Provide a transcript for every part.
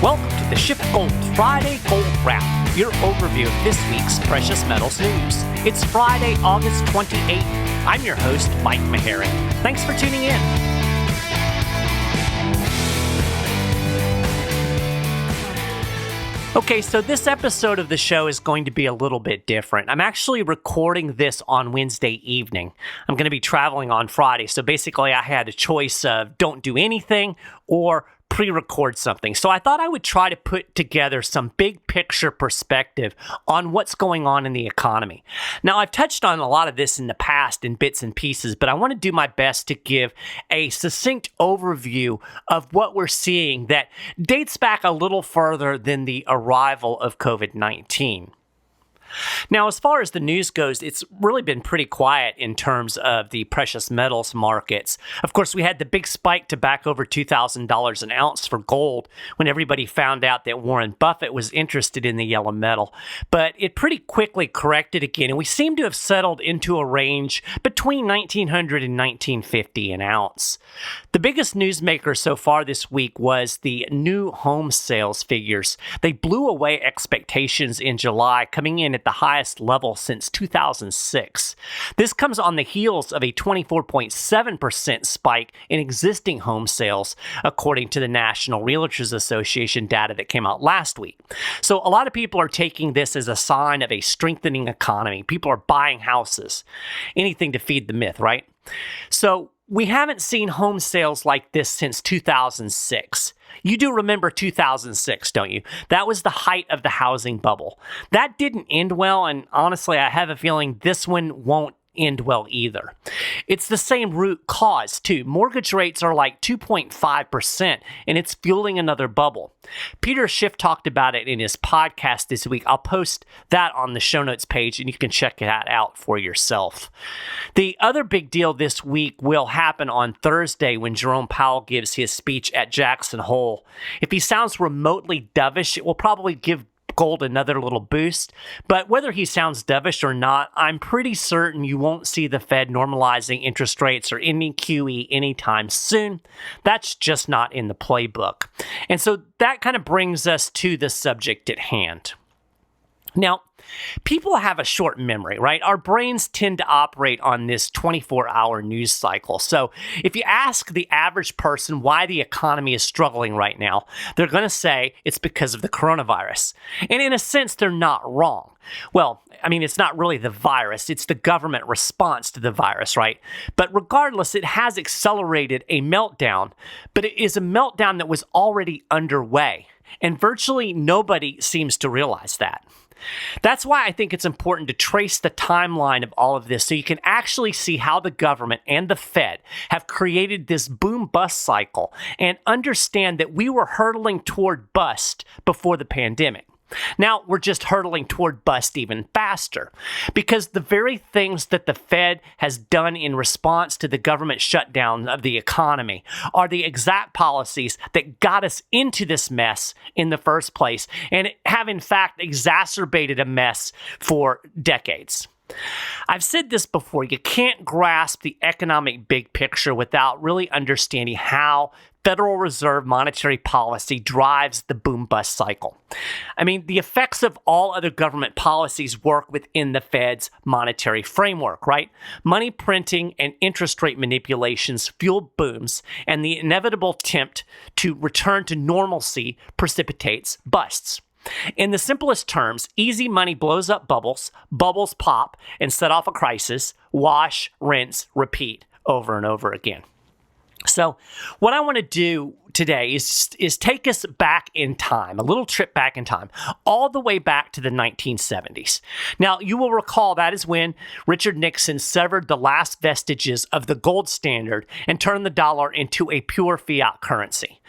Welcome to the SchiffGold Friday Gold Wrap, your overview of this week's precious metals news. It's Friday, August 28th. I'm your host, Mike Maharrey. Thanks for tuning in. Okay, so this episode of the show is going to be a little bit different. I'm actually recording this on Wednesday evening. I'm going to be traveling on Friday, so basically I had a choice of don't do anything or pre-record something. So I thought I would try to put together some big picture perspective on what's going on in the economy. Now, I've touched on a lot of this in the past in bits and pieces, but I want to do my best to give a succinct overview of what we're seeing that dates back a little further than the arrival of COVID-19. Now, as far as the news goes, it's really been pretty quiet in terms of the precious metals markets. Of course, we had the big spike to back over $2,000 an ounce for gold when everybody found out that Warren Buffett was interested in the yellow metal. But it pretty quickly corrected again, and we seem to have settled into a range between $1,900 and $1,950 an ounce. The biggest newsmaker so far this week was the new home sales figures. They blew away expectations in July, coming in at the highest level since 2006. This comes on the heels of a 24.7% spike in existing home sales, according to the National Realtors Association data that came out last week. So a lot of people are taking this as a sign of a strengthening economy. People are buying houses. Anything to feed the myth, right? So we haven't seen home sales like this since 2006. You do remember 2006, don't you? That was the height of the housing bubble. That didn't end well, and honestly, I have a feeling this one won't end well either. It's the same root cause, too. Mortgage rates are like 2.5%, and it's fueling another bubble. Peter Schiff talked about it in his podcast this week. I'll post that on the show notes page, and you can check that out for yourself. The other big deal this week will happen on Thursday when Jerome Powell gives his speech at Jackson Hole. If he sounds remotely dovish, it will probably give gold another little boost, but whether he sounds dovish or not, I'm pretty certain you won't see the Fed normalizing interest rates or any QE anytime soon. That's just not in the playbook. And so that kind of brings us to the subject at hand. Now, people have a short memory, right? Our brains tend to operate on this 24-hour news cycle. So if you ask the average person why the economy is struggling right now, they're going to say it's because of the coronavirus. And in a sense, they're not wrong. Well, I mean, it's not really the virus. It's the government response to the virus, right? But regardless, it has accelerated a meltdown, but it is a meltdown that was already underway. And virtually nobody seems to realize that. That's why I think it's important to trace the timeline of all of this so you can actually see how the government and the Fed have created this boom-bust cycle and understand that we were hurtling toward bust before the pandemic. Now, we're just hurtling toward bust even faster because the very things that the Fed has done in response to the government shutdown of the economy are the exact policies that got us into this mess in the first place and have in fact exacerbated a mess for decades. I've said this before, you can't grasp the economic big picture without really understanding how Federal Reserve monetary policy drives the boom-bust cycle. I mean, the effects of all other government policies work within the Fed's monetary framework, right? Money printing and interest rate manipulations fuel booms, and the inevitable attempt to return to normalcy precipitates busts. In the simplest terms, easy money blows up bubbles, bubbles pop, and set off a crisis, wash, rinse, repeat over and over again. So what I want to do today is take us back in time, a little trip back in time, all the way back to the 1970s. Now, you will recall that is when Richard Nixon severed the last vestiges of the gold standard and turned the dollar into a pure fiat currency.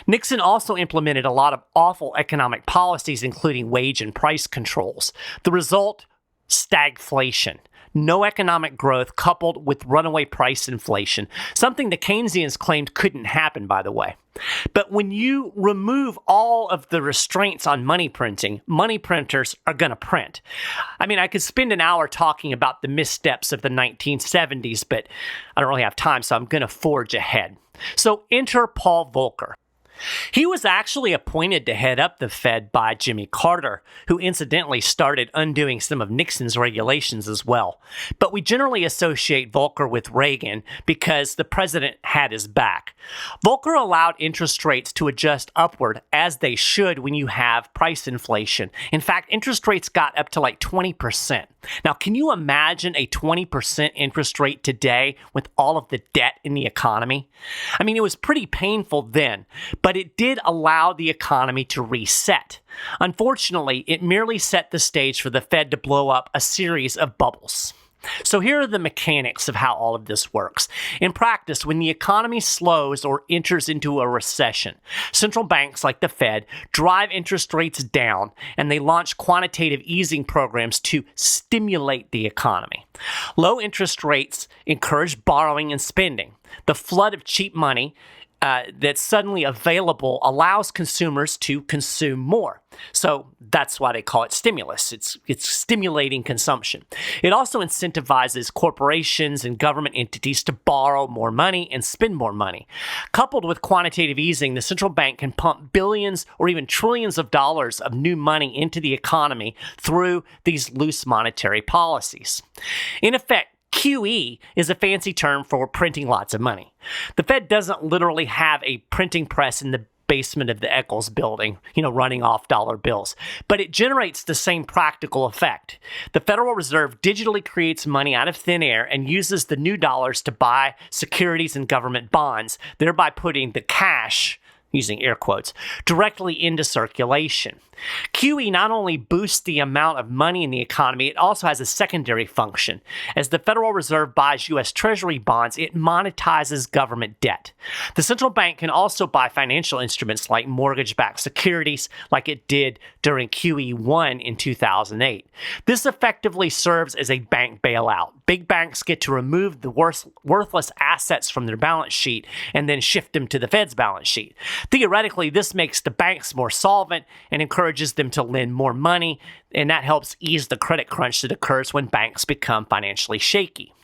Nixon also implemented a lot of awful economic policies, including wage and price controls. The result, stagflation. No economic growth coupled with runaway price inflation, something the Keynesians claimed couldn't happen, by the way. But when you remove all of the restraints on money printing, money printers are going to print. I mean, I could spend an hour talking about the missteps of the 1970s, but I don't really have time, so I'm going to forge ahead. So enter Paul Volcker. He was actually appointed to head up the Fed by Jimmy Carter, who incidentally started undoing some of Nixon's regulations as well. But we generally associate Volcker with Reagan because the president had his back. Volcker allowed interest rates to adjust upward as they should when you have price inflation. In fact, interest rates got up to like 20%. Now, can you imagine a 20% interest rate today with all of the debt in the economy? I mean, it was pretty painful then, but it did allow the economy to reset. Unfortunately, it merely set the stage for the Fed to blow up a series of bubbles. So here are the mechanics of how all of this works. In practice, when the economy slows or enters into a recession, central banks like the Fed drive interest rates down and they launch quantitative easing programs to stimulate the economy. Low interest rates encourage borrowing and spending. The flood of cheap money that's suddenly available allows consumers to consume more. So that's why they call it stimulus. It's stimulating consumption. It also incentivizes corporations and government entities to borrow more money and spend more money. Coupled with quantitative easing, the central bank can pump billions or even trillions of dollars of new money into the economy through these loose monetary policies. In effect, QE is a fancy term for printing lots of money. The Fed doesn't literally have a printing press in the basement of the Eccles building, running off dollar bills, but it generates the same practical effect. The Federal Reserve digitally creates money out of thin air and uses the new dollars to buy securities and government bonds, thereby putting the cash, using air quotes, directly into circulation. QE not only boosts the amount of money in the economy, it also has a secondary function. As the Federal Reserve buys U.S. Treasury bonds, it monetizes government debt. The central bank can also buy financial instruments like mortgage-backed securities, like it did during QE1 in 2008. This effectively serves as a bank bailout. Big banks get to remove the worthless assets from their balance sheet and then shift them to the Fed's balance sheet. Theoretically, this makes the banks more solvent and encourages them to lend more money, and that helps ease the credit crunch that occurs when banks become financially shaky.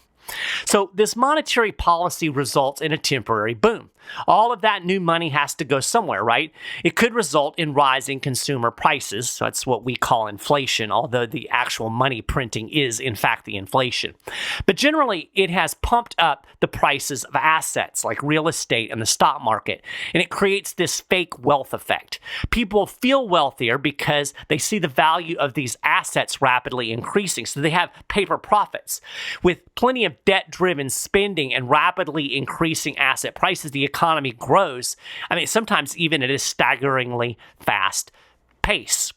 So this monetary policy results in a temporary boom. All of that new money has to go somewhere, right? It could result in rising consumer prices. So that's what we call inflation, although the actual money printing is, in fact, the inflation. But generally, it has pumped up the prices of assets like real estate and the stock market, and it creates this fake wealth effect. People feel wealthier because they see the value of these assets rapidly increasing, so they have paper profits. With plenty of debt-driven spending and rapidly increasing asset prices, the economy grows. I mean, sometimes even at a staggeringly fast pace.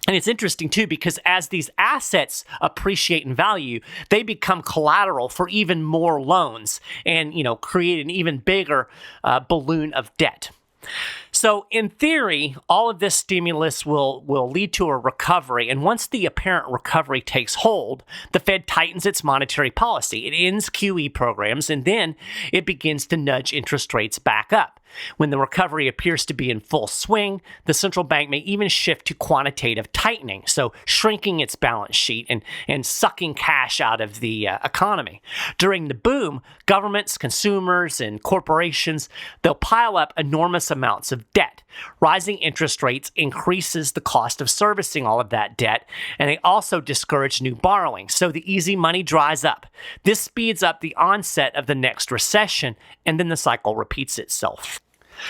And it's interesting, too, because as these assets appreciate in value, they become collateral for even more loans and, create an even bigger balloon of debt. So in theory, all of this stimulus will lead to a recovery. And once the apparent recovery takes hold, the Fed tightens its monetary policy. It ends QE programs, and then it begins to nudge interest rates back up. When the recovery appears to be in full swing, the central bank may even shift to quantitative tightening, so shrinking its balance sheet and sucking cash out of the economy. During the boom, governments, consumers, and corporations, they'll pile up enormous amounts of debt. Rising interest rates increases the cost of servicing all of that debt, and they also discourage new borrowing, so the easy money dries up. This speeds up the onset of the next recession, and then the cycle repeats itself.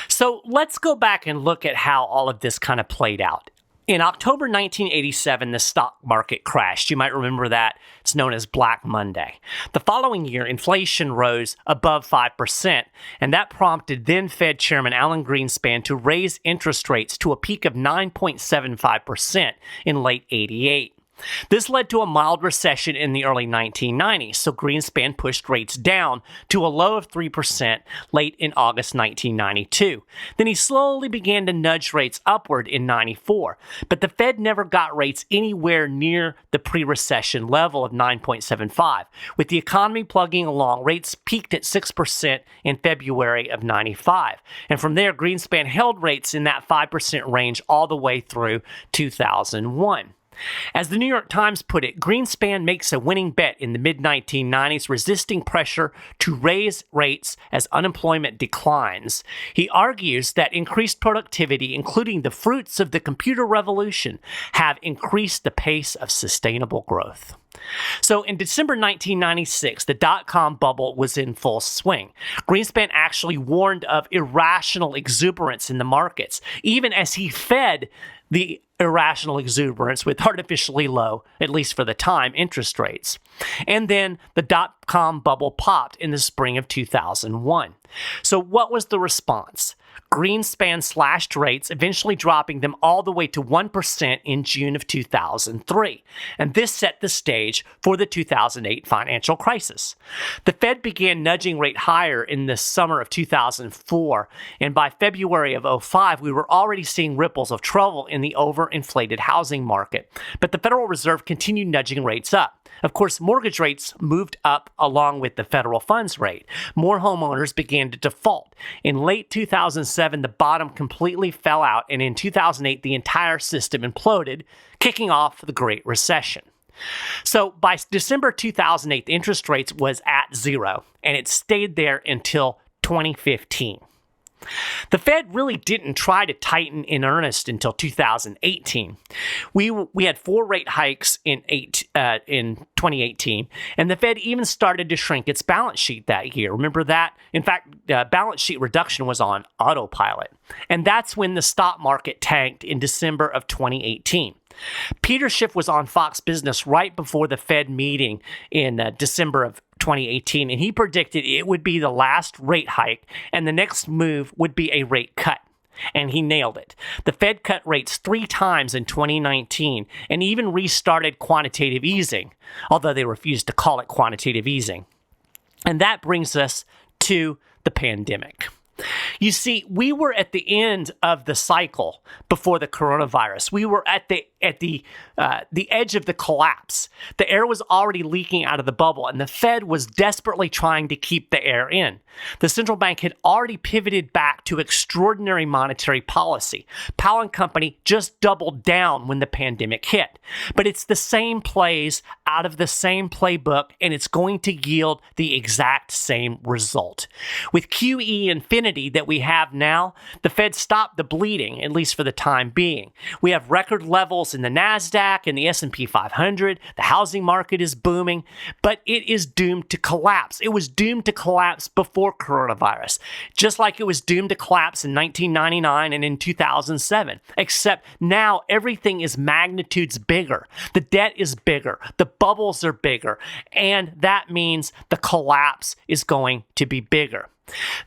So let's go back and look at how all of this kind of played out. In October 1987, the stock market crashed. You might remember that. It's known as Black Monday. The following year, inflation rose above 5%, and that prompted then Fed Chairman Alan Greenspan to raise interest rates to a peak of 9.75% in late '88. This led to a mild recession in the early 1990s, so Greenspan pushed rates down to a low of 3% late in August 1992. Then he slowly began to nudge rates upward in '94, but the Fed never got rates anywhere near the pre-recession level of 9.75. With the economy plugging along, rates peaked at 6% in February of '95, and from there, Greenspan held rates in that 5% range all the way through 2001. As the New York Times put it, Greenspan makes a winning bet in the mid-1990s, resisting pressure to raise rates as unemployment declines. He argues that increased productivity, including the fruits of the computer revolution, have increased the pace of sustainable growth. So in December 1996, the dot-com bubble was in full swing. Greenspan actually warned of irrational exuberance in the markets, even as he fed the irrational exuberance with artificially low, at least for the time, interest rates. And then the dot-com bubble popped in the spring of 2001. So what was the response? Greenspan slashed rates, eventually dropping them all the way to 1% in June of 2003. And this set the stage for the 2008 financial crisis. The Fed began nudging rate higher in the summer of 2004, and by February of 2005, we were already seeing ripples of trouble in the overinflated housing market. But the Federal Reserve continued nudging rates up. Of course, mortgage rates moved up along with the federal funds rate. More homeowners began to default. In late 2007, the bottom completely fell out, and in 2008, the entire system imploded, kicking off the Great Recession. So by December 2008, the interest rates was at zero, and it stayed there until 2015. The Fed really didn't try to tighten in earnest until 2018. We had 4 rate hikes in 2018, and the Fed even started to shrink its balance sheet that year. Remember that? In fact, balance sheet reduction was on autopilot, and that's when the stock market tanked in December of 2018. Peter Schiff was on Fox Business right before the Fed meeting in December of 2018, and he predicted it would be the last rate hike and the next move would be a rate cut. And he nailed it. The Fed cut rates 3 times in 2019 and even restarted quantitative easing, although they refused to call it quantitative easing. And that brings us to the pandemic. You see, we were at the end of the cycle before the coronavirus. We were at the edge of the collapse. The air was already leaking out of the bubble, and the Fed was desperately trying to keep the air in. The central bank had already pivoted back to extraordinary monetary policy. Powell and company just doubled down when the pandemic hit. But it's the same plays out of the same playbook, and it's going to yield the exact same result. With QE infinity that we have now, the Fed stopped the bleeding, at least for the time being. We have record levels in the NASDAQ and the S&P 500. The housing market is booming, but it is doomed to collapse. It was doomed to collapse before coronavirus, just like it was doomed to collapse in 1999 and in 2007, except now everything is magnitudes bigger. The debt is bigger. The bubbles are bigger, and that means the collapse is going to be bigger.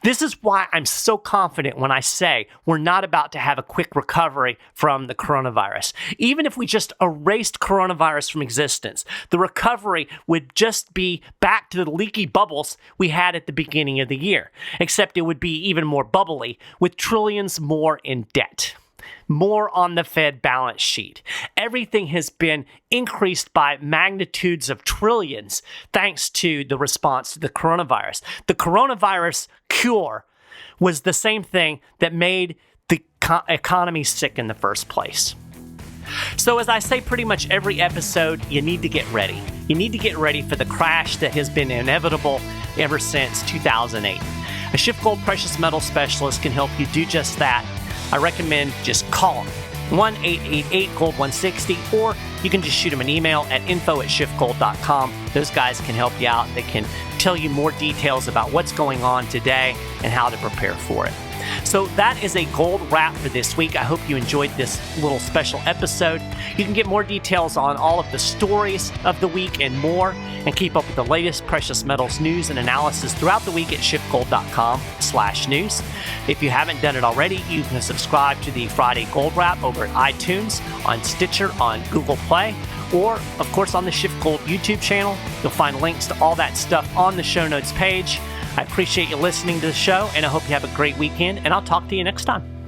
This is why I'm so confident when I say we're not about to have a quick recovery from the coronavirus. Even if we just erased coronavirus from existence, the recovery would just be back to the leaky bubbles we had at the beginning of the year, except it would be even more bubbly with trillions more in debt. More on the Fed balance sheet. Everything has been increased by magnitudes of trillions thanks to the response to the coronavirus. The coronavirus cure was the same thing that made the economy sick in the first place. So as I say pretty much every episode, you need to get ready. You need to get ready for the crash that has been inevitable ever since 2008. A SchiffGold precious metal specialist can help you do just that. I recommend just call them, 1-888-GOLD-160, or you can just shoot them an email at info@SchiffGold.com. Those guys can help you out. They can tell you more details about what's going on today and how to prepare for it. So that is a gold wrap for this week. I hope you enjoyed this little special episode. You can get more details on all of the stories of the week and more, and keep up with the latest precious metals news and analysis throughout the week at SchiffGold.com/news. If you haven't done it already, you can subscribe to the Friday Gold Wrap over at iTunes, on Stitcher, on Google Play, or, of course, on the SchiffGold YouTube channel. You'll find links to all that stuff on the show notes page. I appreciate you listening to the show, and I hope you have a great weekend, and I'll talk to you next time.